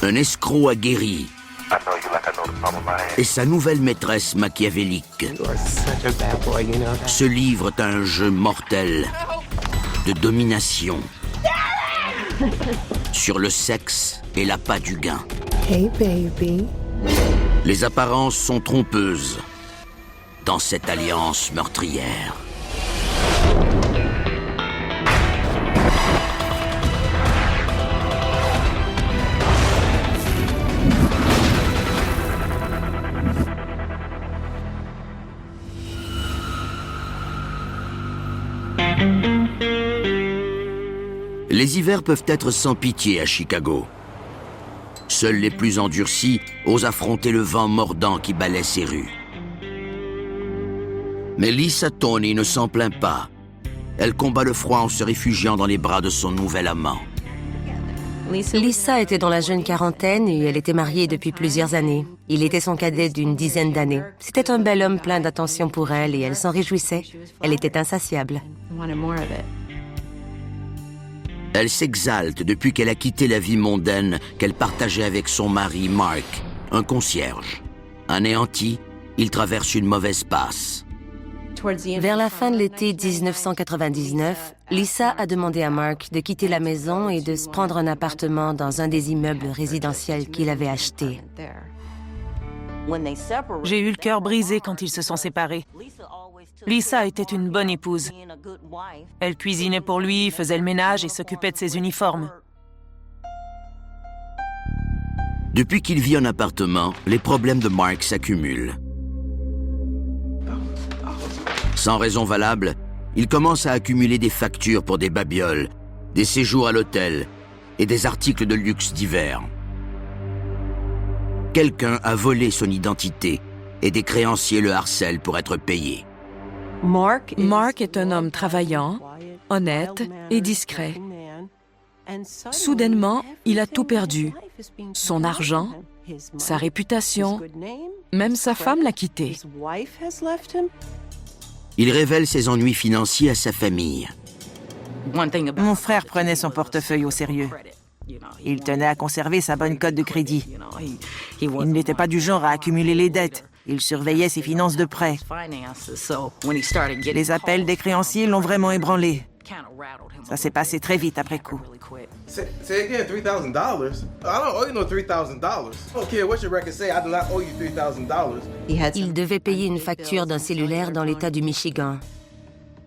Un escroc aguerri et sa nouvelle maîtresse machiavélique se livrent à un jeu mortel de domination sur le sexe et l'appât du gain. Hey baby. Les apparences sont trompeuses dans cette alliance meurtrière. Les hivers peuvent être sans pitié à Chicago. Seuls les plus endurcis osent affronter le vent mordant qui balaie ces rues. Mais Lisa Tony ne s'en plaint pas. Elle combat le froid en se réfugiant dans les bras de son nouvel amant. Lisa était dans la jeune quarantaine et elle était mariée depuis plusieurs années. Il était son cadet d'une dizaine d'années. C'était un bel homme plein d'attention pour elle et elle s'en réjouissait. Elle était insatiable. Elle s'exalte depuis qu'elle a quitté la vie mondaine qu'elle partageait avec son mari Mark, un concierge. Anéanti, il traverse une mauvaise passe. Vers la fin de l'été 1999, Lisa a demandé à Mark de quitter la maison et de se prendre un appartement dans un des immeubles résidentiels qu'il avait acheté. J'ai eu le cœur brisé quand ils se sont séparés. Lisa était une bonne épouse. Elle cuisinait pour lui, faisait le ménage et s'occupait de ses uniformes. Depuis qu'il vit en appartement, les problèmes de Mark s'accumulent. Sans raison valable, il commence à accumuler des factures pour des babioles, des séjours à l'hôtel et des articles de luxe divers. Quelqu'un a volé son identité et des créanciers le harcèlent pour être payés. Mark est un homme travaillant, honnête et discret. Soudainement, il a tout perdu. Son argent, sa réputation, même sa femme l'a quitté. Il révèle ses ennuis financiers à sa famille. Mon frère prenait son portefeuille au sérieux. Il tenait à conserver sa bonne cote de crédit. Il n'était pas du genre à accumuler les dettes. Il surveillait ses finances de près. Les appels des créanciers l'ont vraiment ébranlé. Ça s'est passé très vite après coup. Say again, $3,000? I don't owe you no $3,000. I don't care what your records say, I do not owe you $3,000. Il devait payer une facture d'un cellulaire dans l'État du Michigan.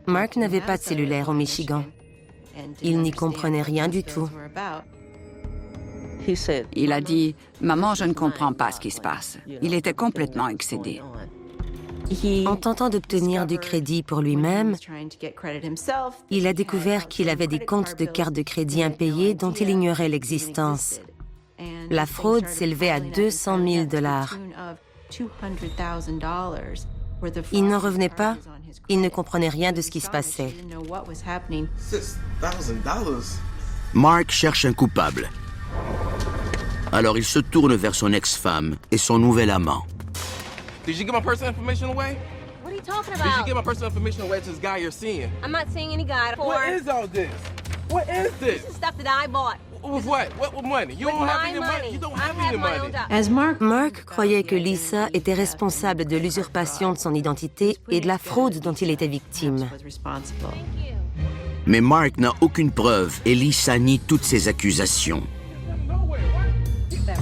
Mark n'avait pas de cellulaire au Michigan. Il n'y comprenait rien du tout. Il a dit « Maman, je ne comprends pas ce qui se passe. » Il était complètement excédé. En tentant d'obtenir du crédit pour lui-même, il a découvert qu'il avait des comptes de cartes de crédit impayés dont il ignorait l'existence. La fraude s'élevait à $200 000. Il n'en revenait pas. Il ne comprenait rien de ce qui se passait. $6,000? Mark cherche un coupable. Alors il se tourne vers son ex-femme et son nouvel amant. Did you give my personal information away? What are you talking Did you about? give my personal information away to this guy you're seeing? I'm not seeing any guy. What is all this? What is This this? is stuff that I bought. With what? What money? You With don't have my any money. You don't I have have any my own money. stuff. Mark croyait que Lisa était responsable de l'usurpation de son identité et de la fraude dont il était victime. Mais Mark n'a aucune preuve et Lisa nie toutes ces accusations.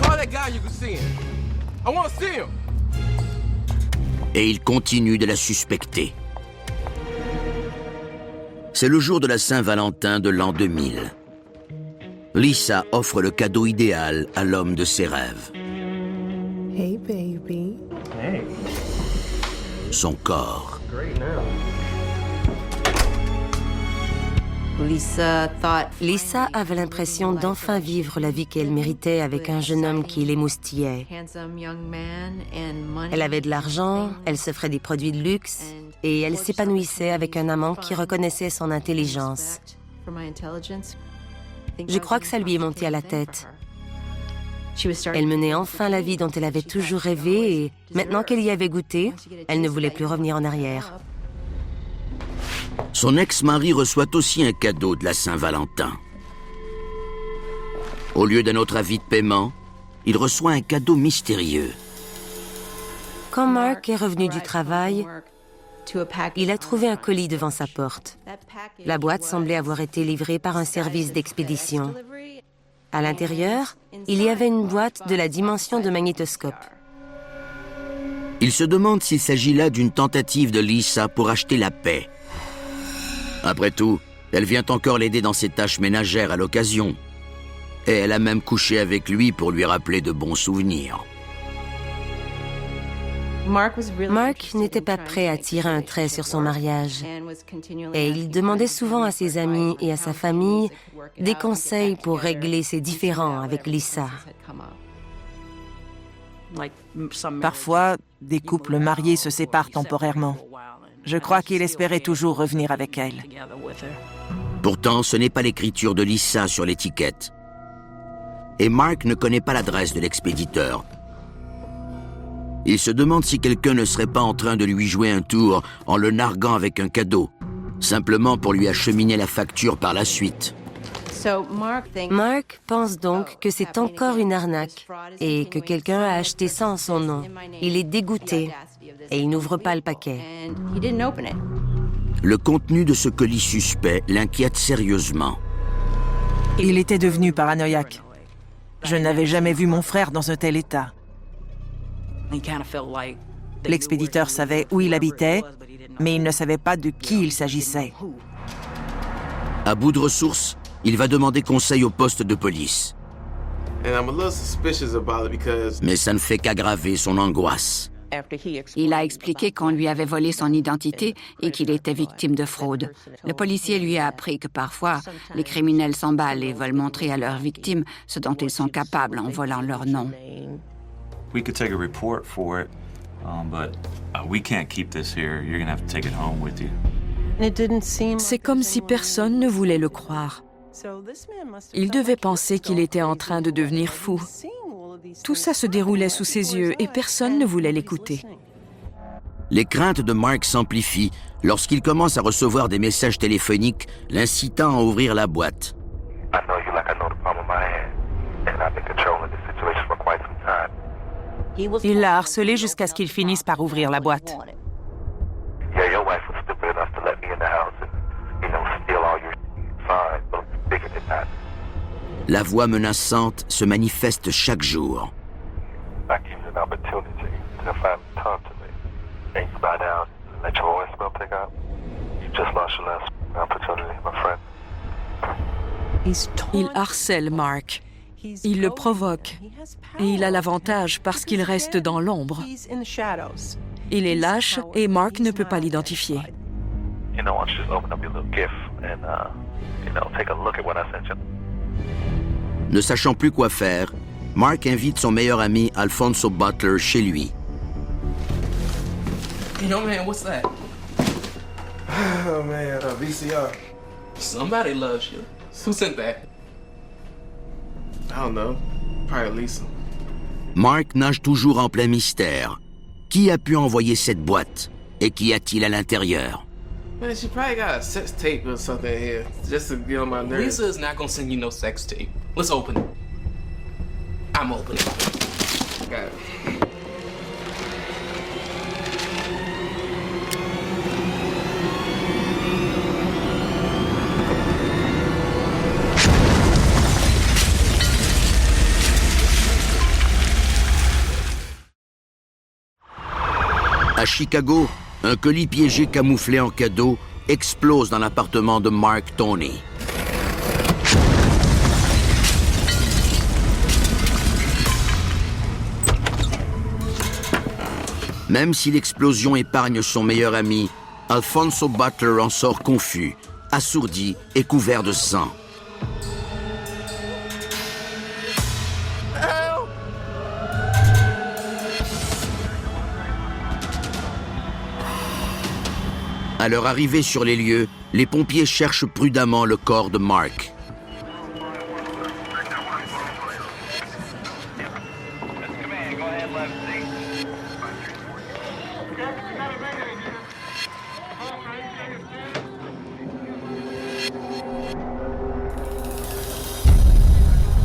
Call that guy you can see him. I want to see him. Et il continue de la suspecter. C'est le jour de la Saint-Valentin de l'an 2000. Lisa offre le cadeau idéal à l'homme de ses rêves. Hey baby. Son corps. Lisa avait l'impression d'enfin vivre la vie qu'elle méritait avec un jeune homme qui l'émoustillait. Elle avait de l'argent, elle s'offrait des produits de luxe et elle s'épanouissait avec un amant qui reconnaissait son intelligence. Je crois que ça lui est monté à la tête. Elle menait enfin la vie dont elle avait toujours rêvé et maintenant qu'elle y avait goûté, elle ne voulait plus revenir en arrière. Son ex-mari reçoit aussi un cadeau de la Saint-Valentin. Au lieu d'un autre avis de paiement, il reçoit un cadeau mystérieux. Quand Mark est revenu du travail, il a trouvé un colis devant sa porte. La boîte semblait avoir été livrée par un service d'expédition. À l'intérieur, il y avait une boîte de la dimension de magnétoscope. Il se demande s'il s'agit là d'une tentative de Lisa pour acheter la paix. Après tout, elle vient encore l'aider dans ses tâches ménagères à l'occasion. Et elle a même couché avec lui pour lui rappeler de bons souvenirs. Mark n'était pas prêt à tirer un trait sur son mariage. Et il demandait souvent à ses amis et à sa famille des conseils pour régler ses différends avec Lisa. Parfois, des couples mariés se séparent temporairement. Je crois qu'il espérait toujours revenir avec elle. Pourtant, ce n'est pas l'écriture de Lisa sur l'étiquette. Et Mark ne connaît pas l'adresse de l'expéditeur. Il se demande si quelqu'un ne serait pas en train de lui jouer un tour en le narguant avec un cadeau, simplement pour lui acheminer la facture par la suite. Mark pense donc que c'est encore une arnaque et que quelqu'un a acheté ça en son nom. Il est dégoûté et il n'ouvre pas le paquet. Le contenu de ce colis suspect l'inquiète sérieusement. Il était devenu paranoïaque. Je n'avais jamais vu mon frère dans un tel état. L'expéditeur savait où il habitait, mais il ne savait pas de qui il s'agissait. À bout de ressources, il va demander conseil au poste de police. Mais ça ne fait qu'aggraver son angoisse. Il a expliqué qu'on lui avait volé son identité et qu'il était victime de fraude. Le policier lui a appris que parfois, les criminels s'emballent et veulent montrer à leurs victimes ce dont ils sont capables en volant leur nom. We could take a report for it, but we can't keep this here. You're gonna have to take it home with you. C'est comme si personne ne voulait le croire. Il devait penser qu'il était en train de devenir fou. Tout ça se déroulait sous ses yeux et personne ne voulait l'écouter. Les craintes de Mark s'amplifient lorsqu'il commence à recevoir des messages téléphoniques l'incitant à ouvrir la boîte. Il l'a harcelé jusqu'à ce qu'il finisse par ouvrir la boîte. La voix menaçante se manifeste chaque jour. Il harcèle Mark. Il le provoque. Et il a l'avantage parce qu'il reste dans l'ombre. Il est lâche et Mark ne peut pas l'identifier. Ne sachant plus quoi faire, Mark invite son meilleur ami Alfonso Butler chez lui. Yo, man, what's that? Oh, man, VCR. Somebody loves you. Who sent that? I don't know. Probably Lisa. Mark nage toujours en plein mystère. Qui a pu envoyer cette boîte? Et qu'y a-t-il à l'intérieur? Man, she probably got a sex tape or something here, just to get on my nerves. Lisa is not gonna send you no sex tape. Let's open it. I'm opening it. Got it. À Chicago, un colis piégé camouflé en cadeau explose dans l'appartement de Mark Tony. Même si l'explosion épargne son meilleur ami, Alfonso Butler en sort confus, assourdi et couvert de sang. À leur arrivée sur les lieux, les pompiers cherchent prudemment le corps de Mark.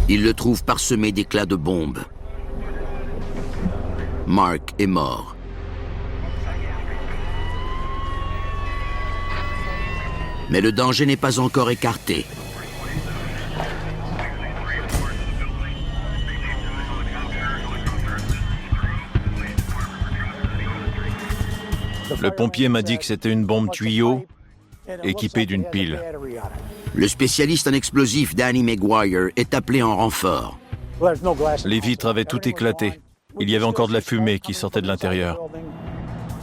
Ils le trouvent parsemé d'éclats de bombes. Mark est mort. Mais le danger n'est pas encore écarté. Le pompier m'a dit que c'était une bombe tuyau équipée d'une pile. Le spécialiste en explosifs Danny Maguire est appelé en renfort. Les vitres avaient tout éclaté. Il y avait encore de la fumée qui sortait de l'intérieur.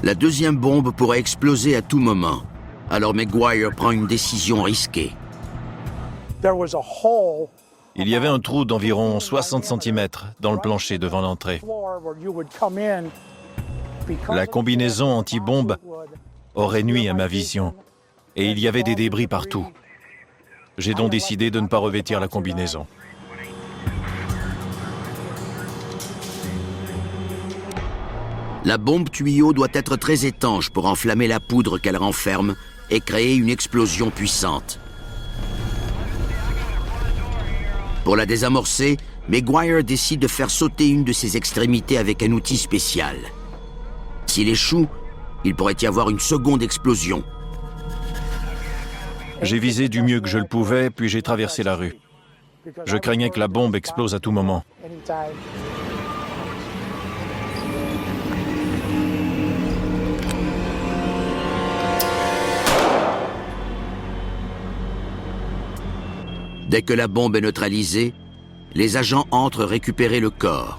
La deuxième bombe pourrait exploser à tout moment. Alors Maguire prend une décision risquée. Il y avait un trou d'environ 60 cm dans le plancher devant l'entrée. La combinaison anti-bombe aurait nui à ma vision, et il y avait des débris partout. J'ai donc décidé de ne pas revêtir la combinaison. La bombe tuyau doit être très étanche pour enflammer la poudre qu'elle renferme et créer une explosion puissante. Pour la désamorcer, Maguire décide de faire sauter une de ses extrémités avec un outil spécial. S'il échoue, il pourrait y avoir une seconde explosion. J'ai visé du mieux que je le pouvais, puis j'ai traversé la rue. Je craignais que la bombe explose à tout moment. Dès que la bombe est neutralisée, les agents entrent récupérer le corps.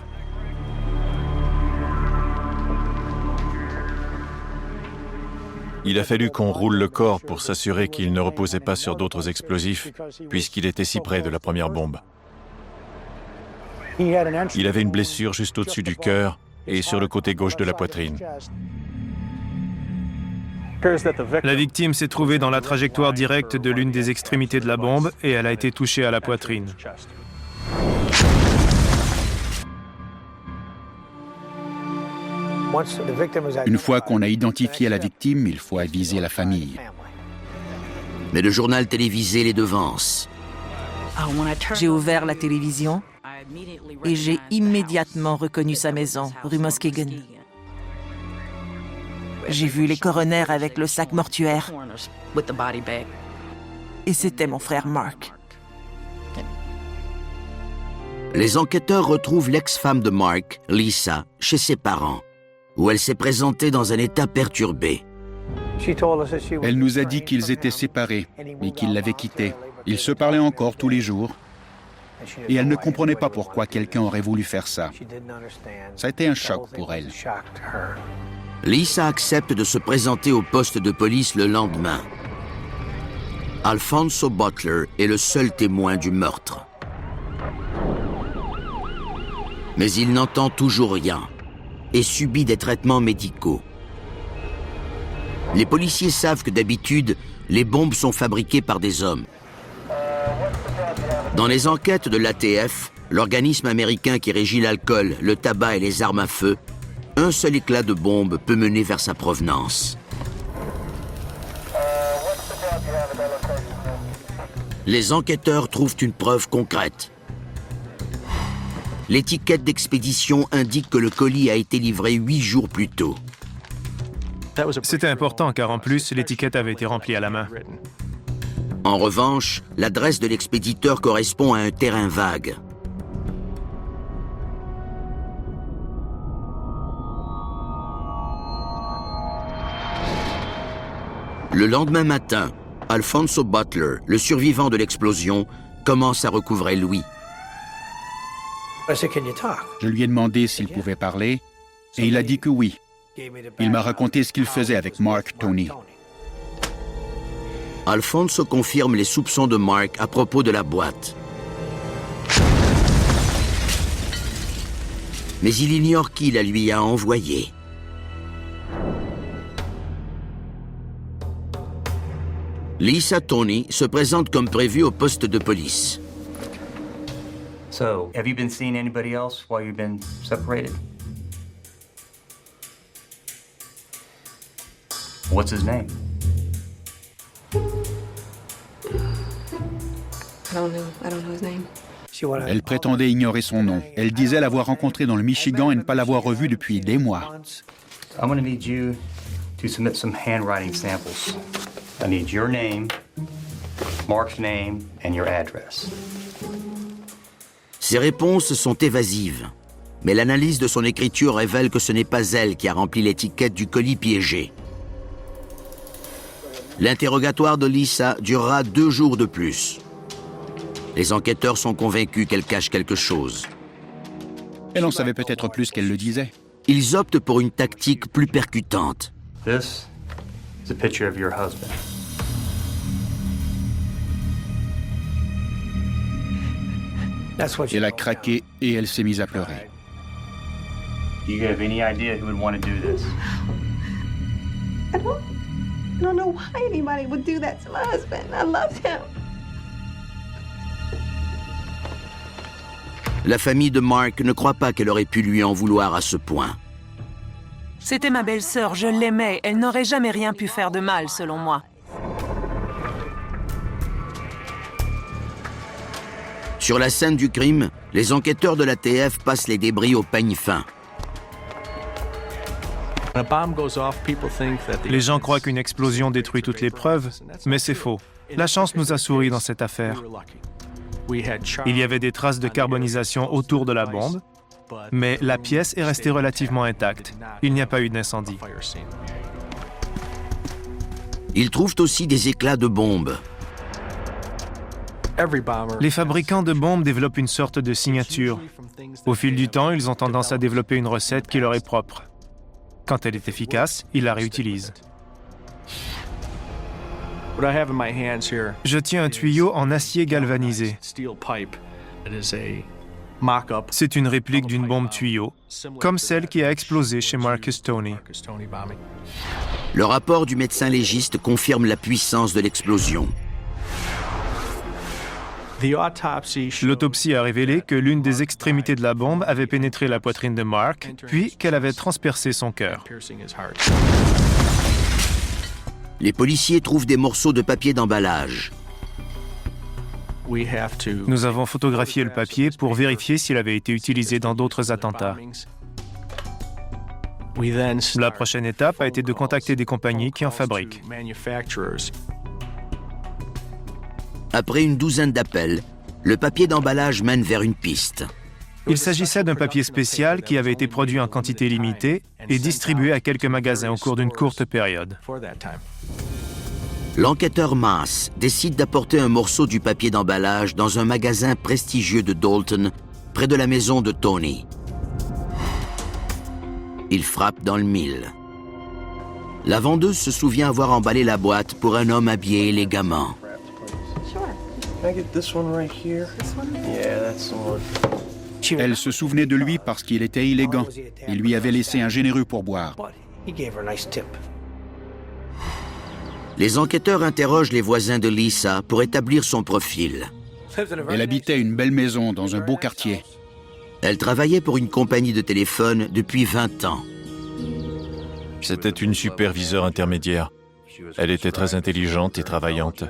Il a fallu qu'on roule le corps pour s'assurer qu'il ne reposait pas sur d'autres explosifs, puisqu'il était si près de la première bombe. Il avait une blessure juste au-dessus du cœur et sur le côté gauche de la poitrine. La victime s'est trouvée dans la trajectoire directe de l'une des extrémités de la bombe et elle a été touchée à la poitrine. Une fois qu'on a identifié la victime, il faut aviser la famille. Mais le journal télévisé les devance. J'ai ouvert la télévision et j'ai immédiatement reconnu sa maison, rue Muskegon. J'ai vu les coronaires avec le sac mortuaire. Et c'était mon frère Mark. Les enquêteurs retrouvent l'ex-femme de Mark, Lisa, chez ses parents, où elle s'est présentée dans un état perturbé. Elle nous a dit qu'ils étaient séparés et qu'ils l'avaient quitté. Ils se parlaient encore tous les jours. Et elle ne comprenait pas pourquoi quelqu'un aurait voulu faire ça. Ça a été un choc pour elle. Lisa accepte de se présenter au poste de police le lendemain. Alfonso Butler est le seul témoin du meurtre. Mais il n'entend toujours rien et subit des traitements médicaux. Les policiers savent que d'habitude, les bombes sont fabriquées par des hommes. Dans les enquêtes de l'ATF, l'organisme américain qui régit l'alcool, le tabac et les armes à feu, un seul éclat de bombe peut mener vers sa provenance. Les enquêteurs trouvent une preuve concrète. L'étiquette d'expédition indique que le colis a été livré 8 jours plus tôt. C'était important car en plus, l'étiquette avait été remplie à la main. En revanche, l'adresse de l'expéditeur correspond à un terrain vague. Le lendemain matin, Alfonso Butler, le survivant de l'explosion, commence à recouvrer l'ouïe. Je lui ai demandé s'il pouvait parler et il a dit que oui. Il m'a raconté ce qu'il faisait avec Mark Tony. Alfonso confirme les soupçons de Mark à propos de la boîte. Mais il ignore qui la lui a envoyée. Lisa Tony se présente comme prévu au poste de police. So, have you been seeing anybody else while you've been separated? What's his name? I don't know his name. Elle prétendait ignorer son nom. Elle disait l'avoir rencontré dans le Michigan et ne pas l'avoir revu depuis des mois. I'm going to need you to submit some handwriting samples. I need your name, Mark's name, and your address. Ses réponses sont évasives, mais l'analyse de son écriture révèle que ce n'est pas elle qui a rempli l'étiquette du colis piégé. L'interrogatoire de Lisa durera 2 jours de plus. Les enquêteurs sont convaincus qu'elle cache quelque chose. Elle en savait peut-être plus qu'elle le disait. Ils optent pour une tactique plus percutante. This is a picture of your husband. Elle a craqué et elle s'est mise à pleurer. Do you have any idea who would want to do this? I don't know why anybody would do that to my husband. I loved him. La famille de Mark ne croit pas qu'elle aurait pu lui en vouloir à ce point. C'était ma belle-sœur, je l'aimais. Elle n'aurait jamais rien pu faire de mal, selon moi. Sur la scène du crime, les enquêteurs de l'ATF passent les débris au peigne fin. Les gens croient qu'une explosion détruit toutes les preuves, mais c'est faux. La chance nous a souri dans cette affaire. Il y avait des traces de carbonisation autour de la bombe, mais la pièce est restée relativement intacte. Il n'y a pas eu d'incendie. Ils trouvent aussi des éclats de bombes. Les fabricants de bombes développent une sorte de signature. Au fil du temps, ils ont tendance à développer une recette qui leur est propre. Quand elle est efficace, ils la réutilisent. Je tiens un tuyau en acier galvanisé. C'est une réplique d'une bombe tuyau, comme celle qui a explosé chez Marcus Stoney. Le rapport du médecin légiste confirme la puissance de l'explosion. L'autopsie a révélé que l'une des extrémités de la bombe avait pénétré la poitrine de Mark, puis qu'elle avait transpercé son cœur. Les policiers trouvent des morceaux de papier d'emballage. Nous avons photographié le papier pour vérifier s'il avait été utilisé dans d'autres attentats. La prochaine étape a été de contacter des compagnies qui en fabriquent. Après une douzaine d'appels, le papier d'emballage mène vers une piste. Il s'agissait d'un papier spécial qui avait été produit en quantité limitée et distribué à quelques magasins au cours d'une courte période. L'enquêteur Maas décide d'apporter un morceau du papier d'emballage dans un magasin prestigieux de Dalton, près de la maison de Tony. Il frappe dans le mille. La vendeuse se souvient avoir emballé la boîte pour un homme habillé élégamment. Elle se souvenait de lui parce qu'il était élégant. Il lui avait laissé un généreux pourboire. Les enquêteurs interrogent les voisins de Lisa pour établir son profil. Elle habitait une belle maison dans un beau quartier. Elle travaillait pour une compagnie de téléphone depuis 20 ans. C'était une superviseure intermédiaire. Elle était très intelligente et travaillante.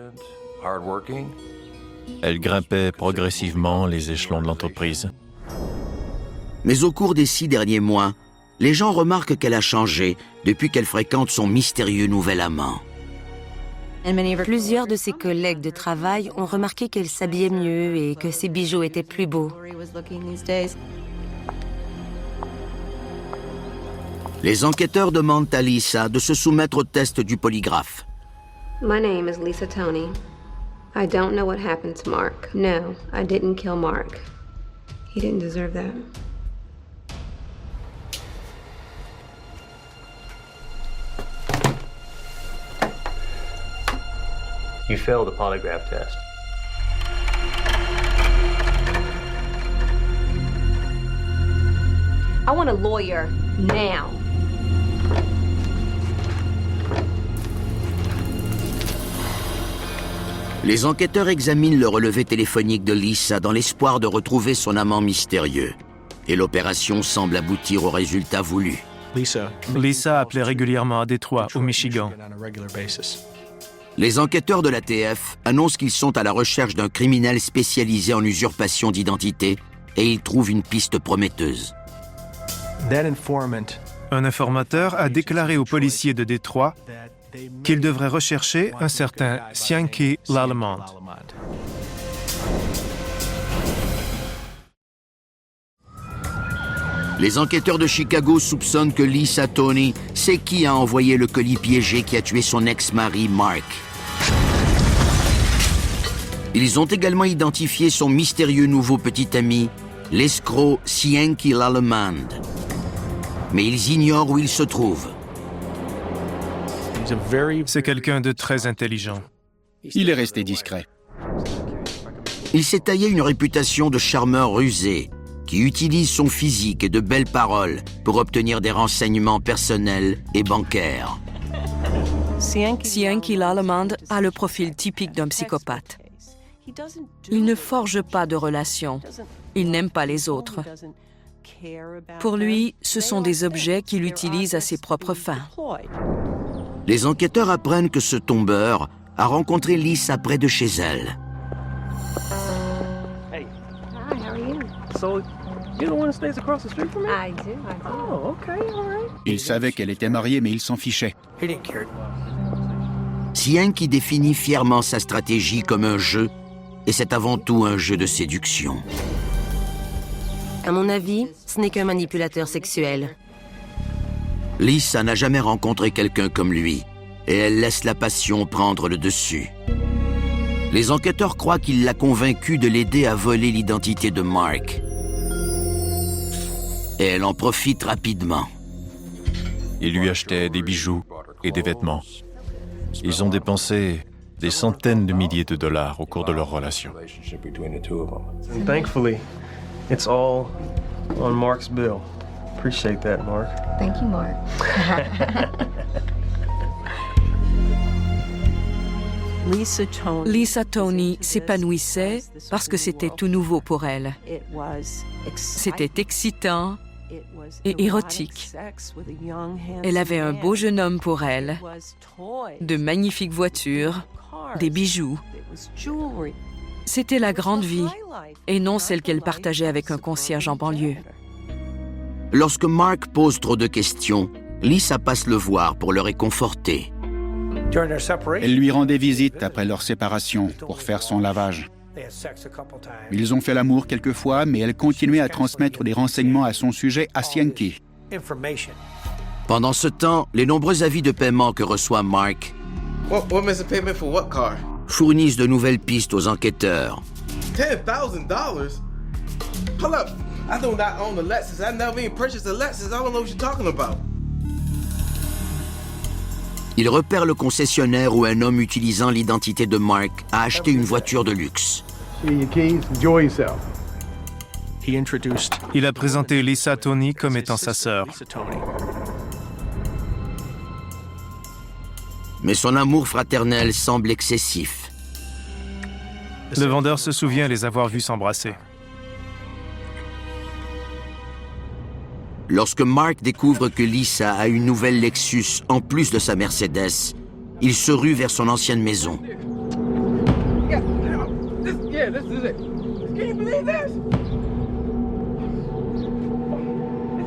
Elle grimpait progressivement les échelons de l'entreprise. Mais au cours des 6 derniers mois, les gens remarquent qu'elle a changé depuis qu'elle fréquente son mystérieux nouvel amant. Plusieurs de ses collègues de travail ont remarqué qu'elle s'habillait mieux et que ses bijoux étaient plus beaux. Les enquêteurs demandent à Lisa de se soumettre au test du polygraphe. My name is Lisa Tony. I don't know what happened to Mark. No, I didn't kill Mark. He didn't deserve that. You failed the polygraph test. I want a lawyer now. Les enquêteurs examinent le relevé téléphonique de Lisa dans l'espoir de retrouver son amant mystérieux. Et l'opération semble aboutir au résultat voulu. Lisa appelait régulièrement à Détroit, au Michigan. Les enquêteurs de l'ATF annoncent qu'ils sont à la recherche d'un criminel spécialisé en usurpation d'identité et ils trouvent une piste prometteuse. Un informateur a déclaré aux policiers de Détroit qu'il devrait rechercher un certain Cianky Lallemande. Les enquêteurs de Chicago soupçonnent que Lisa Tony sait qui a envoyé le colis piégé qui a tué son ex-mari Mark. Ils ont également identifié son mystérieux nouveau petit ami, l'escroc Cianky Lallemande. Mais ils ignorent où il se trouve. C'est quelqu'un de très intelligent. Il est resté discret. Il s'est taillé une réputation de charmeur rusé, qui utilise son physique et de belles paroles pour obtenir des renseignements personnels et bancaires. Cianky Lallemande a le profil typique d'un psychopathe. Il ne forge pas de relations. Il n'aime pas les autres. Pour lui, ce sont des objets qu'il utilise à ses propres fins. Les enquêteurs apprennent que ce tombeur a rencontré Lisa près de chez elle. Hi, how are you? So, you're the one that stays across the street from me? I do. Oh, okay, all right. Il savait qu'elle était mariée, mais il s'en fichait. Cianky définit fièrement sa stratégie comme un jeu, et c'est avant tout un jeu de séduction. À mon avis, ce n'est qu'un manipulateur sexuel. Lisa n'a jamais rencontré quelqu'un comme lui, et elle laisse la passion prendre le dessus. Les enquêteurs croient qu'il l'a convaincue de l'aider à voler l'identité de Mark. Et elle en profite rapidement. Il lui achetait des bijoux et des vêtements. Ils ont dépensé des centaines de milliers de dollars au cours de leur relation. And thankfully, it's all on Mark's bill. Appreciate that, Mark. Thank you, Mark. Lisa Tony s'épanouissait parce que c'était tout nouveau pour elle. C'était excitant et érotique. Elle avait un beau jeune homme pour elle, de magnifiques voitures, des bijoux. C'était la grande vie et non celle qu'elle partageait avec un concierge en banlieue. Lorsque Mark pose trop de questions, Lisa passe le voir pour le réconforter. Elle lui rendait visite après leur séparation pour faire son lavage. Ils ont fait l'amour quelques fois, mais elle continuait à transmettre des renseignements à son sujet à Cianky. Pendant ce temps, les nombreux avis de paiement que reçoit Mark What missing payment for what car? fournissent de nouvelles pistes aux enquêteurs. $10,000? Hold up. I do not own the Lexus. I never even purchased a Lexus. I don't know what you're talking about. Il repère le concessionnaire où un homme utilisant l'identité de Mark a acheté une voiture de luxe. Il a présenté Lisa Tony comme étant sa sœur. Mais son amour fraternel semble excessif. Le vendeur se souvient les avoir vus s'embrasser. Lorsque Mark découvre que Lisa a une nouvelle Lexus en plus de sa Mercedes, il se rue vers son ancienne maison. Yeah, this is it. Can you believe this?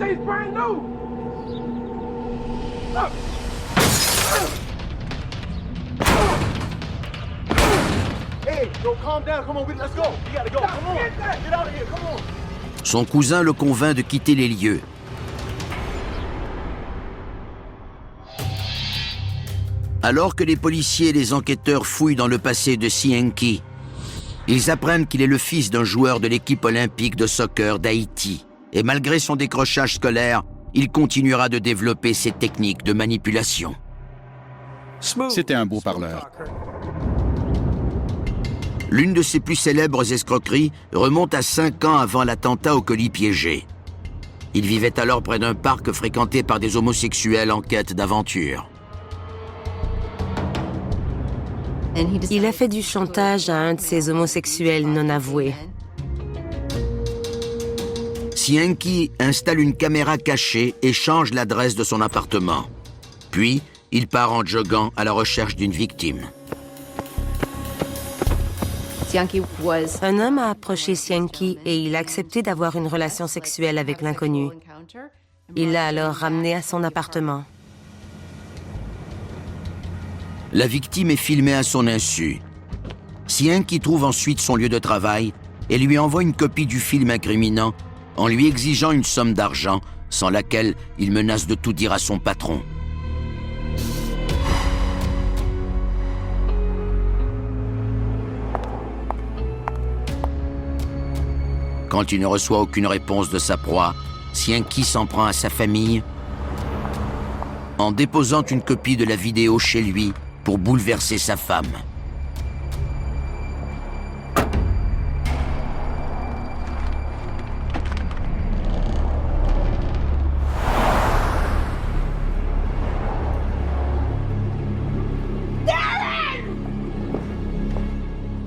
It's brand new. Look. Hey, yo, calm down. Come on, let's go. We gotta go. Come on. Get out of here. Come on. Son cousin le convainc de quitter les lieux. Alors que les policiers et les enquêteurs fouillent dans le passé de Cianky, ils apprennent qu'il est le fils d'un joueur de l'équipe olympique de soccer d'Haïti. Et malgré son décrochage scolaire, il continuera de développer ses techniques de manipulation. C'était un beau parleur. L'une de ses plus célèbres escroqueries remonte à 5 ans avant l'attentat au colis piégé. Il vivait alors près d'un parc fréquenté par des homosexuels en quête d'aventure. Il a fait du chantage à un de ces homosexuels non avoués. Cianky installe une caméra cachée et change l'adresse de son appartement. Puis, il part en joguant à la recherche d'une victime. Un homme a approché Sienki et il a accepté d'avoir une relation sexuelle avec l'inconnu. Il l'a alors ramené à son appartement. La victime est filmée à son insu. Sienki trouve ensuite son lieu de travail et lui envoie une copie du film incriminant en lui exigeant une somme d'argent sans laquelle il menace de tout dire à son patron. Quand il ne reçoit aucune réponse de sa proie, Sienki s'en prend à sa famille en déposant une copie de la vidéo chez lui pour bouleverser sa femme.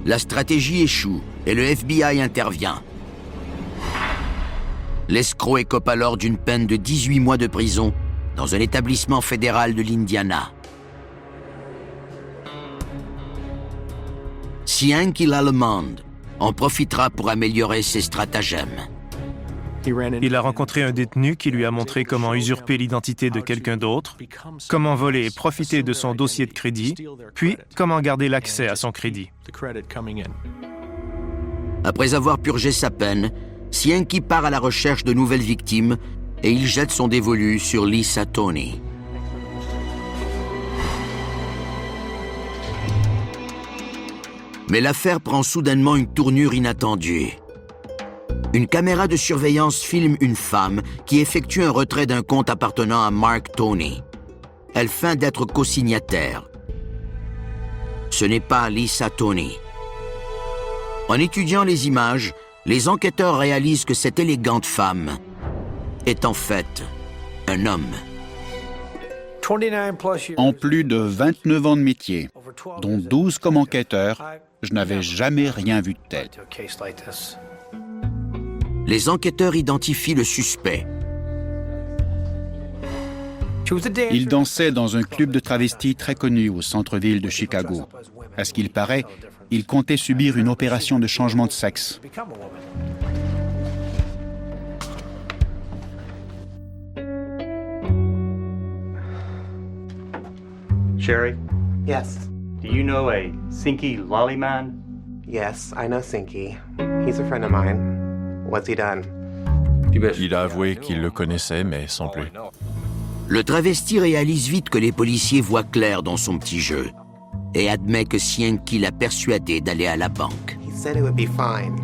La stratégie échoue et le FBI intervient. L'escroc écope alors d'une peine de 18 mois de prison dans un établissement fédéral de l'Indiana. Sienki Lallement en profitera pour améliorer ses stratagèmes. Il a rencontré un détenu qui lui a montré comment usurper l'identité de quelqu'un d'autre, comment voler et profiter de son dossier de crédit, puis comment garder l'accès à son crédit. Après avoir purgé sa peine, Sienki part à la recherche de nouvelles victimes et il jette son dévolu sur Lisa Tony. Mais l'affaire prend soudainement une tournure inattendue. Une caméra de surveillance filme une femme qui effectue un retrait d'un compte appartenant à Mark Tony. Elle feint d'être co-signataire. Ce n'est pas Lisa Tony. En étudiant les images, les enquêteurs réalisent que cette élégante femme est en fait un homme. En plus de 29 ans de métier, dont 12 comme enquêteur, je n'avais jamais rien vu de tel. Les enquêteurs identifient le suspect. Il dansait dans un club de travestis très connu au centre-ville de Chicago. À ce qu'il paraît, il comptait subir une opération de changement de sexe. Sherry? Yes. Do you know a Sinky Lollyman? Yes, I know Sinky. He's a friend of mine. What's he done? Il a avoué qu'il le connaissait, mais sans plus. Le travesti réalise vite que les policiers voient clair dans son petit jeu et admet que Sienki l'a persuadé d'aller à la banque. He said it would be fine,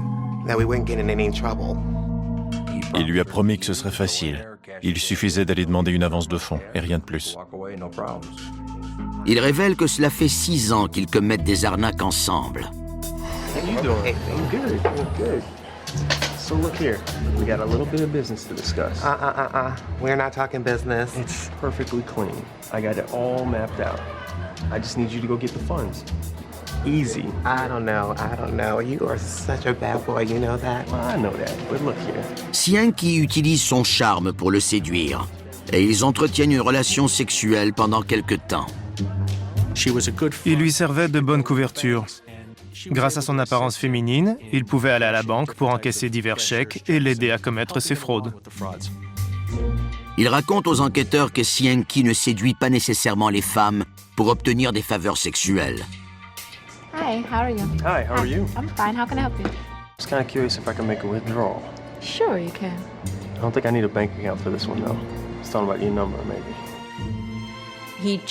that we wouldn't get in any trouble. Il lui a promis que ce serait facile. Il suffisait d'aller demander une avance de fonds, et rien de plus. Il révèle que cela fait 6 ans qu'ils commettent des arnaques ensemble. How you doing? I'm good. I'm good. So look here, we got a little bit of business to discuss. We're not talking business. It's perfectly clean. I got it all mapped out. I just need you to go get the funds. Easy. I don't know. You are such a bad boy, you know that? Well, I know that, but look here. Sienki utilise son charme pour le séduire et ils entretiennent une relation sexuelle pendant quelque temps. Il lui servait de bonne couverture. Grâce à son apparence féminine, il pouvait aller à la banque pour encaisser divers chèques et l'aider à commettre ses fraudes. Il raconte aux enquêteurs que Sienki ne séduit pas nécessairement les femmes pour obtenir des faveurs sexuelles. Hi, how are you? Hi, how are you? I'm fine. How can I help you? I was kind of curious if I can make a withdrawal. Sure, you can. I don't think I need a bank account for this one, though. Just talking about your number, maybe.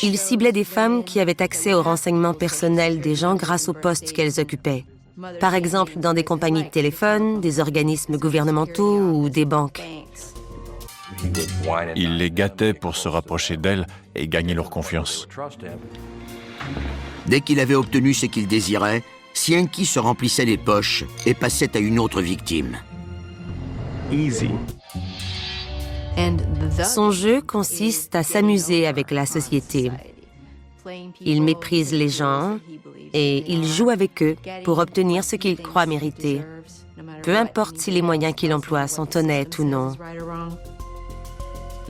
Il ciblait des femmes qui avaient accès aux renseignements personnels des gens grâce aux postes qu'elles occupaient. Par exemple, dans des compagnies de téléphone, des organismes gouvernementaux ou des banques. Il les gâtait pour se rapprocher d'elles et gagner leur confiance. Dès qu'il avait obtenu ce qu'il désirait, Sienki se remplissait les poches et passait à une autre victime. Easy. Son jeu consiste à s'amuser avec la société. Il méprise les gens et il joue avec eux pour obtenir ce qu'il croit mériter, peu importe si les moyens qu'il emploie sont honnêtes ou non.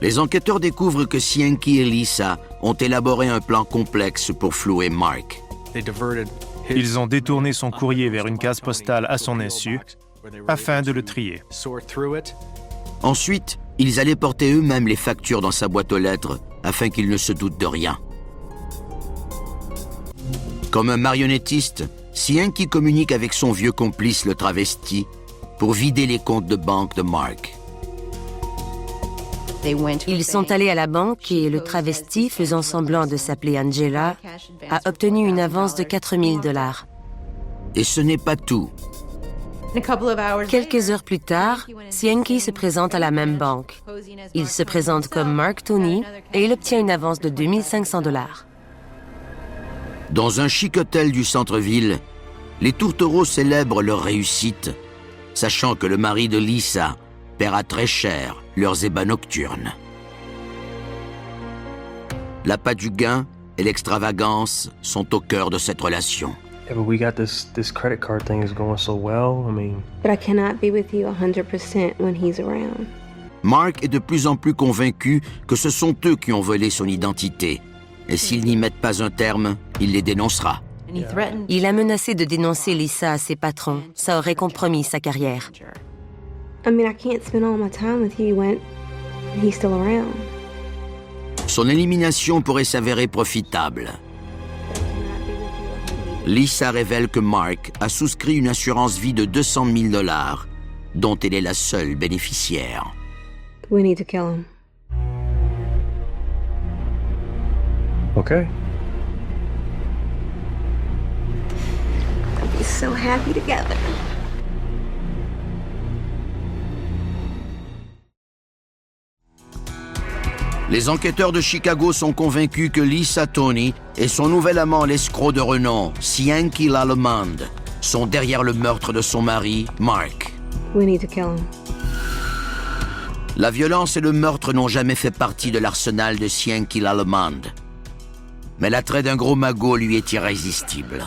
Les enquêteurs découvrent que Sienki et Lisa ont élaboré un plan complexe pour flouer Mark. Ils ont détourné son courrier vers une case postale à son insu afin de le trier. Ensuite, ils allaient porter eux-mêmes les factures dans sa boîte aux lettres afin qu'il ne se doute de rien. Comme un marionnettiste, Cienki communique avec son vieux complice, le travesti, pour vider les comptes de banque de Mark. Ils sont allés à la banque et le travesti, faisant semblant de s'appeler Angela, a obtenu une avance de $4 000. Et ce n'est pas tout. Quelques heures plus tard, Cienki se présente à la même banque. Il se présente comme Mark Tony et il obtient une avance de $2 500. Dans un chic hôtel du centre-ville, les tourtereaux célèbrent leur réussite, sachant que le mari de Lisa paiera très cher leurs ébats nocturnes. L'appât du gain et l'extravagance sont au cœur de cette relation. Yeah, but we got this credit card thing is going so well. I mean... But I cannot be with you 100% when he's around. Mark est de plus en plus convaincu que ce sont eux qui ont volé son identité. Et s'ils n'y mettent pas un terme, il les dénoncera. Il a menacé de dénoncer Lisa à ses patrons. Ça aurait compromis sa carrière. I mean, I can't spend all my time with you when he's still around. Son élimination pourrait s'avérer profitable. Lisa révèle que Mark a souscrit une assurance vie de $200 000, dont elle est la seule bénéficiaire. We need to kill him. Okay. We'll be so happy together. Les enquêteurs de Chicago sont convaincus que Lisa Tony et son nouvel amant, l'escroc de renom, Cienki Lallemande, sont derrière le meurtre de son mari, Mark. We need to kill him. La violence et le meurtre n'ont jamais fait partie de l'arsenal de Cienki Lallemande. Mais l'attrait d'un gros magot lui est irrésistible.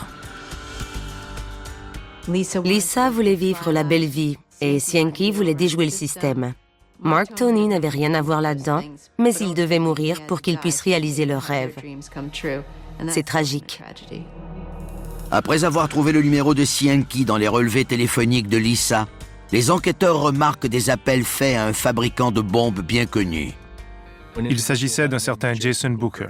Lisa voulait vivre la belle vie et Cienki voulait déjouer le système. Mark Tony n'avait rien à voir là-dedans, mais il devait mourir pour qu'ils puissent réaliser leurs rêves. C'est tragique. Après avoir trouvé le numéro de Cienki dans les relevés téléphoniques de Lisa, les enquêteurs remarquent des appels faits à un fabricant de bombes bien connu. Il s'agissait d'un certain Jason Booker.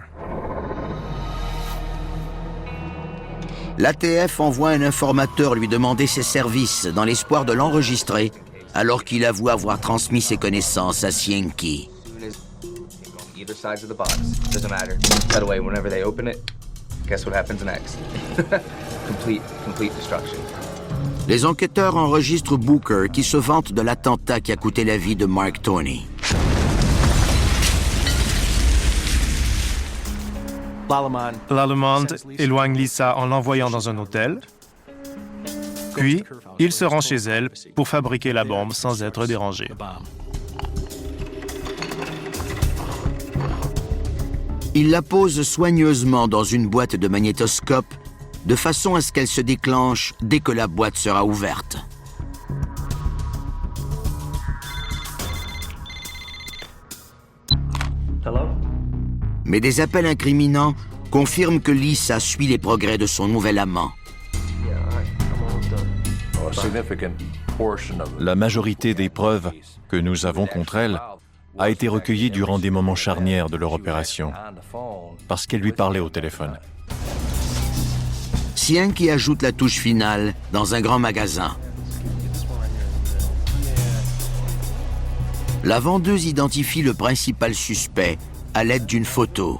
L'ATF envoie un informateur lui demander ses services dans l'espoir de l'enregistrer, alors qu'il avoue avoir transmis ses connaissances à Cienki. Either sides of the box. Doesn't matter. By the way, whenever they open it, guess what happens next? Complete destruction. Les enquêteurs enregistrent Booker qui se vante de l'attentat qui a coûté la vie de Mark Tony. Lallemande éloigne Lisa en l'envoyant dans un hôtel. Puis, il se rend chez elle pour fabriquer la bombe sans être dérangé. Il la pose soigneusement dans une boîte de magnétoscope, de façon à ce qu'elle se déclenche dès que la boîte sera ouverte. Mais des appels incriminants confirment que Lisa suit les progrès de son nouvel amant. La majorité des preuves que nous avons contre elle a été recueillie durant des moments charnières de leur opération, parce qu'elle lui parlait au téléphone. Cienki ajoute la touche finale dans un grand magasin. La vendeuse identifie le principal suspect à l'aide d'une photo.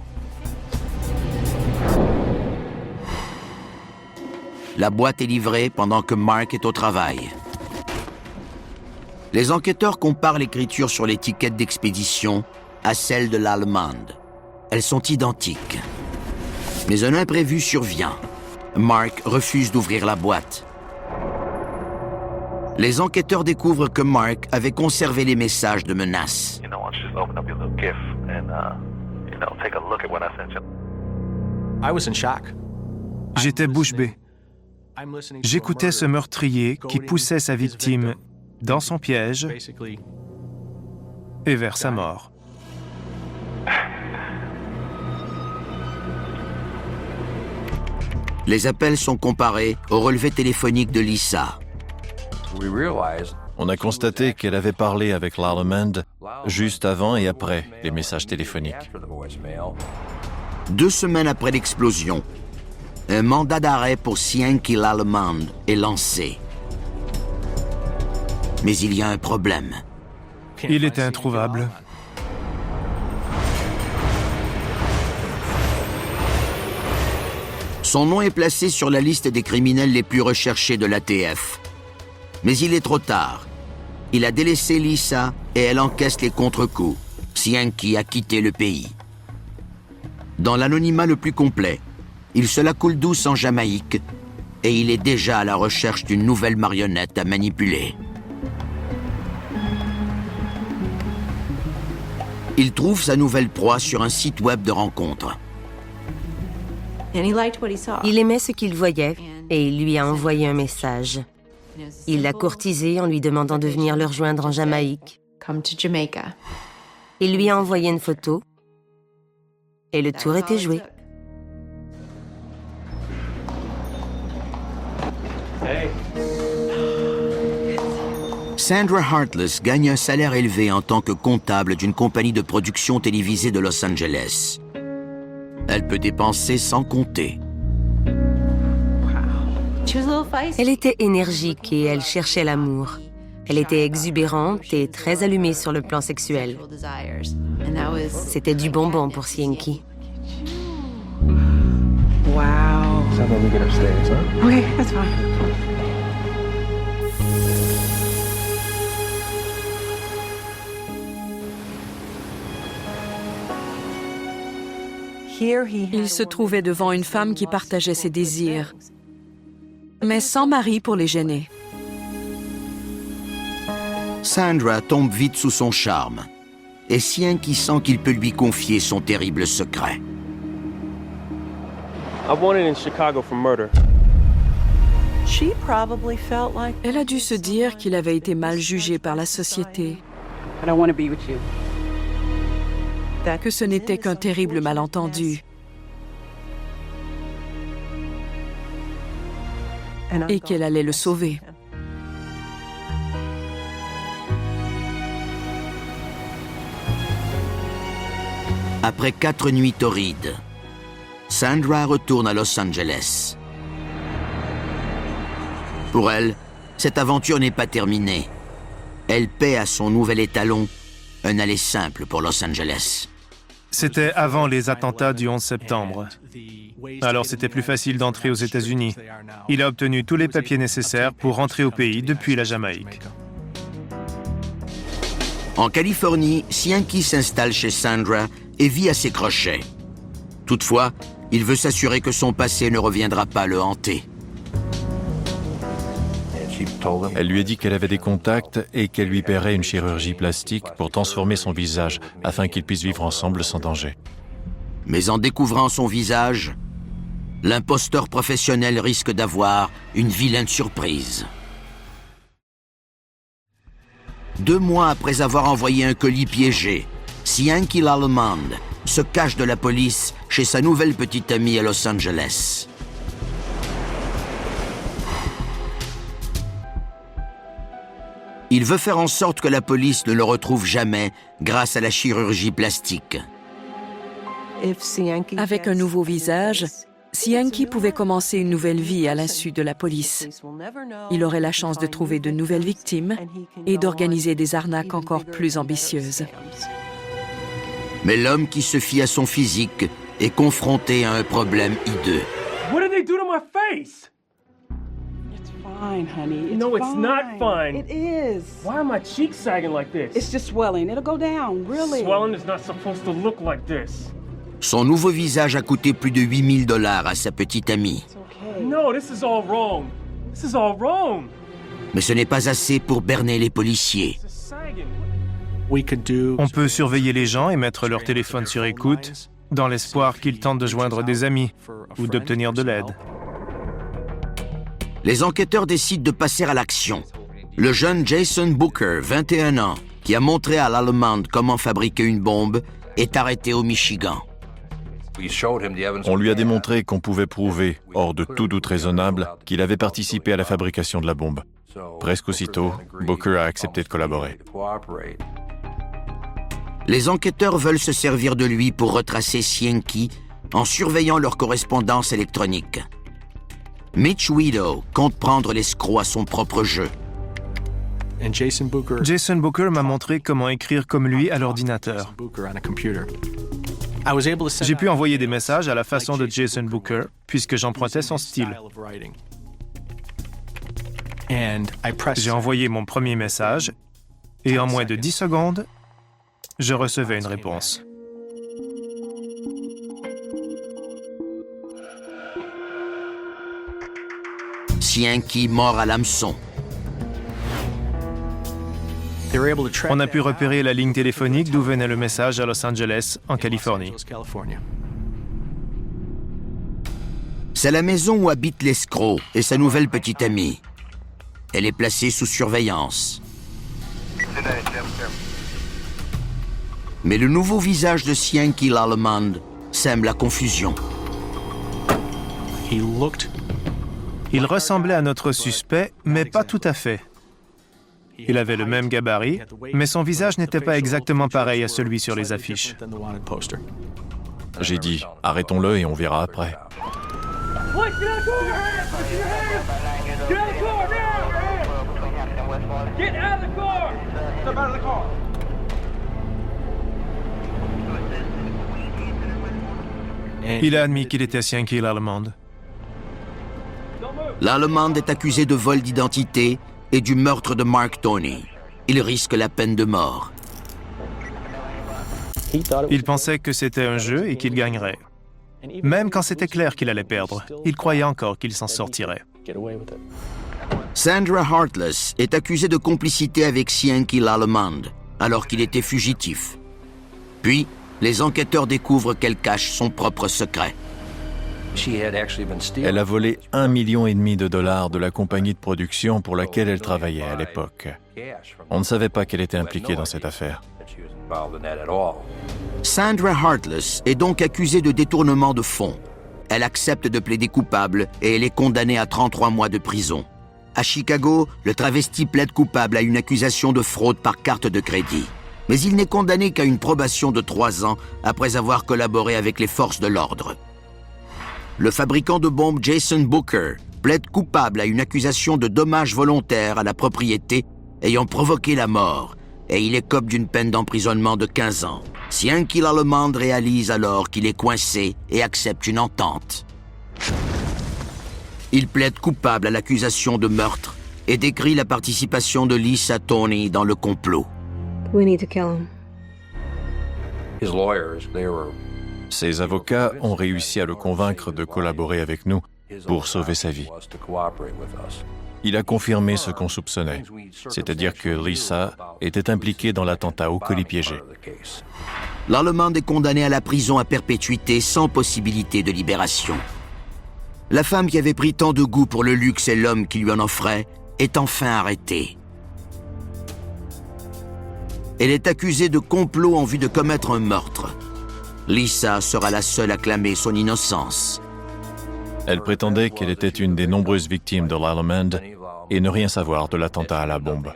La boîte est livrée pendant que Mark est au travail. Les enquêteurs comparent l'écriture sur l'étiquette d'expédition à celle de Lallemande. Elles sont identiques. Mais un imprévu survient. Mark refuse d'ouvrir la boîte. Les enquêteurs découvrent que Mark avait conservé les messages de menace. J'étais bouche bée. J'écoutais ce meurtrier qui poussait sa victime dans son piège et vers sa mort. Les appels sont comparés au relevé téléphonique de Lisa. On a constaté qu'elle avait parlé avec Lallemand juste avant et après les messages téléphoniques. 2 semaines après l'explosion, un mandat d'arrêt pour Cienki Lallemand est lancé. Mais il y a un problème. Il était introuvable. Son nom est placé sur la liste des criminels les plus recherchés de l'ATF. Mais il est trop tard. Il a délaissé Lisa et elle encaisse les contre-coups. Cienki a quitté le pays. Dans l'anonymat le plus complet, il se la coule douce en Jamaïque et il est déjà à la recherche d'une nouvelle marionnette à manipuler. Il trouve sa nouvelle proie sur un site web de rencontre. Il aimait ce qu'il voyait et il lui a envoyé un message. Il l'a courtisée en lui demandant de venir le rejoindre en Jamaïque. Il lui a envoyé une photo et le tour était joué. Sandra Hartless gagne un salaire élevé en tant que comptable d'une compagnie de production télévisée de Los Angeles. Elle peut dépenser sans compter. Elle était énergique et elle cherchait l'amour. Elle était exubérante et très allumée sur le plan sexuel. C'était du bonbon pour Cienki. Wow. So when we get upstairs, huh? Okay, that's fine. Il se trouvait devant une femme qui partageait ses désirs, mais sans mari pour les gêner. Sandra tombe vite sous son charme et Cienki sent qu'il peut lui confier son terrible secret. I wanted in Chicago for murder. Elle a dû se dire qu'il avait été mal jugé par la société, que ce n'était qu'un terrible malentendu et qu'elle allait le sauver. Après 4 nuits torrides, Sandra retourne à Los Angeles. Pour elle, cette aventure n'est pas terminée. Elle paie à son nouvel étalon un aller simple pour Los Angeles. C'était avant les attentats du 11 septembre. Alors c'était plus facile d'entrer aux États-Unis. Il a obtenu tous les papiers nécessaires pour rentrer au pays depuis la Jamaïque. En Californie, Cienki s'installe chez Sandra et vit à ses crochets. Toutefois, il veut s'assurer que son passé ne reviendra pas le hanter. Elle lui a dit qu'elle avait des contacts et qu'elle lui paierait une chirurgie plastique pour transformer son visage afin qu'ils puissent vivre ensemble sans danger. Mais en découvrant son visage, l'imposteur professionnel risque d'avoir une vilaine surprise. 2 mois après avoir envoyé un colis piégé, Cienki Lallemand se cache de la police chez sa nouvelle petite amie à Los Angeles. Il veut faire en sorte que la police ne le retrouve jamais grâce à la chirurgie plastique. Avec un nouveau visage, Cienki pouvait commencer une nouvelle vie à l'insu de la police. Il aurait la chance de trouver de nouvelles victimes et d'organiser des arnaques encore plus ambitieuses. Mais l'homme qui se fie à son physique est confronté à un problème hideux. What did they do to my face? Fine, honey. No, it's not fine. It is. Why are my cheeks sagging like this? It's just swelling. It'll go down, really. Swelling is not supposed to look like this. Son nouveau visage a coûté plus de $8 000 à sa petite amie. No, this is all wrong. This is all wrong. Mais ce n'est pas assez pour berner les policiers. On peut surveiller les gens et mettre leur téléphone sur écoute dans l'espoir qu'ils tentent de joindre des amis ou d'obtenir de l'aide. Les enquêteurs décident de passer à l'action. Le jeune Jason Booker, 21 ans, qui a montré à Lallemand comment fabriquer une bombe, est arrêté au Michigan. On lui a démontré qu'on pouvait prouver, hors de tout doute raisonnable, qu'il avait participé à la fabrication de la bombe. Presque aussitôt, Booker a accepté de collaborer. Les enquêteurs veulent se servir de lui pour retracer Cienki en surveillant leur correspondance électronique. Mitch Widow compte prendre l'escroc à son propre jeu. Jason Booker m'a montré comment écrire comme lui à l'ordinateur. J'ai pu envoyer des messages à la façon de Jason Booker, puisque j'empruntais son style. J'ai envoyé mon premier message, et en moins de 10 secondes, je recevais une réponse. Cienki mord à l'hameçon. On a pu repérer la ligne téléphonique d'où venait le message à Los Angeles, en Californie. C'est la maison où habite l'escroc et sa nouvelle petite amie. Elle est placée sous surveillance. Mais le nouveau visage de Cienki Lallement sème la confusion. Il ressemblait à notre suspect, mais pas tout à fait. Il avait le même gabarit, mais son visage n'était pas exactement pareil à celui sur les affiches. J'ai dit, arrêtons-le et on verra après. Il a admis qu'il était Cienki Lallement. Lallement est accusé de vol d'identité et du meurtre de Mark Tony. Il risque la peine de mort. Il pensait que c'était un jeu et qu'il gagnerait. Même quand c'était clair qu'il allait perdre, il croyait encore qu'il s'en sortirait. Sandra Heartless est accusée de complicité avec Cienki Lallement, alors qu'il était fugitif. Puis, les enquêteurs découvrent qu'elle cache son propre secret. Elle a volé $1,5 million de la compagnie de production pour laquelle elle travaillait à l'époque. On ne savait pas qu'elle était impliquée dans cette affaire. Sandra Heartless est donc accusée de détournement de fonds. Elle accepte de plaider coupable et elle est condamnée à 33 mois de prison. À Chicago, le travesti plaide coupable à une accusation de fraude par carte de crédit. Mais il n'est condamné qu'à une probation de 3 ans après avoir collaboré avec les forces de l'ordre. Le fabricant de bombes Jason Booker plaide coupable à une accusation de dommages volontaires à la propriété ayant provoqué la mort et il écope d'une peine d'emprisonnement de 15 ans. Cienki Lallement réalise alors qu'il est coincé et accepte une entente. Il plaide coupable à l'accusation de meurtre et décrit la participation de Lisa Tony dans le complot. We need to kill him. Ses avocats ont réussi à le convaincre de collaborer avec nous pour sauver sa vie. Il a confirmé ce qu'on soupçonnait, c'est-à-dire que Lisa était impliquée dans l'attentat au colis piégé. Lallement est condamné à la prison à perpétuité sans possibilité de libération. La femme qui avait pris tant de goût pour le luxe et l'homme qui lui en offrait est enfin arrêtée. Elle est accusée de complot en vue de commettre un meurtre. Lisa sera la seule à clamer son innocence. Elle prétendait qu'elle était une des nombreuses victimes de Lallement et ne rien savoir de l'attentat à la bombe.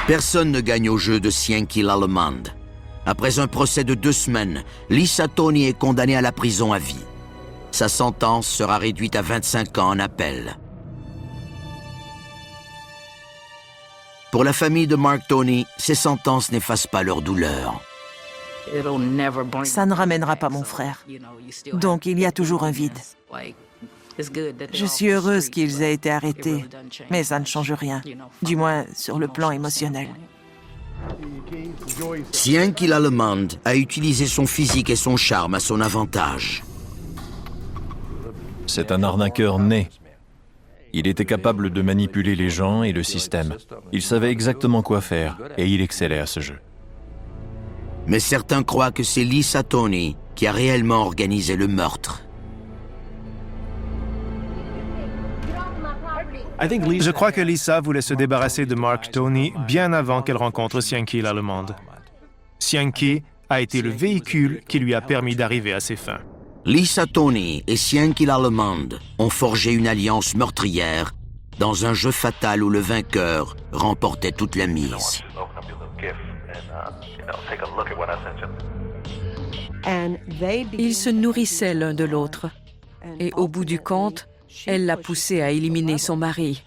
Personne ne gagne au jeu de Cienki Lallement. Après un procès de 2 semaines, Lisa Tony est condamnée à la prison à vie. Sa sentence sera réduite à 25 ans en appel. Pour la famille de Mark Tony, ces sentences n'effacent pas leur douleur. Ça ne ramènera pas mon frère. Donc il y a toujours un vide. Je suis heureuse qu'ils aient été arrêtés, mais ça ne change rien, du moins sur le plan émotionnel. Cienki Lallement a utilisé son physique et son charme à son avantage. C'est un arnaqueur né. Il était capable de manipuler les gens et le système. Il savait exactement quoi faire et il excellait à ce jeu. Mais certains croient que c'est Lisa Tony qui a réellement organisé le meurtre. Je crois que Lisa voulait se débarrasser de Mark Tony bien avant qu'elle rencontre Cienki Lallement. Cienki a été le véhicule qui lui a permis d'arriver à ses fins. Lisa Tony et Sienki l'Allemande ont forgé une alliance meurtrière dans un jeu fatal où le vainqueur remportait toute la mise. Ils se nourrissaient l'un de l'autre. Et au bout du compte, elle l'a poussé à éliminer son mari,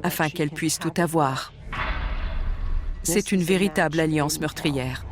afin qu'elle puisse tout avoir. C'est une véritable alliance meurtrière.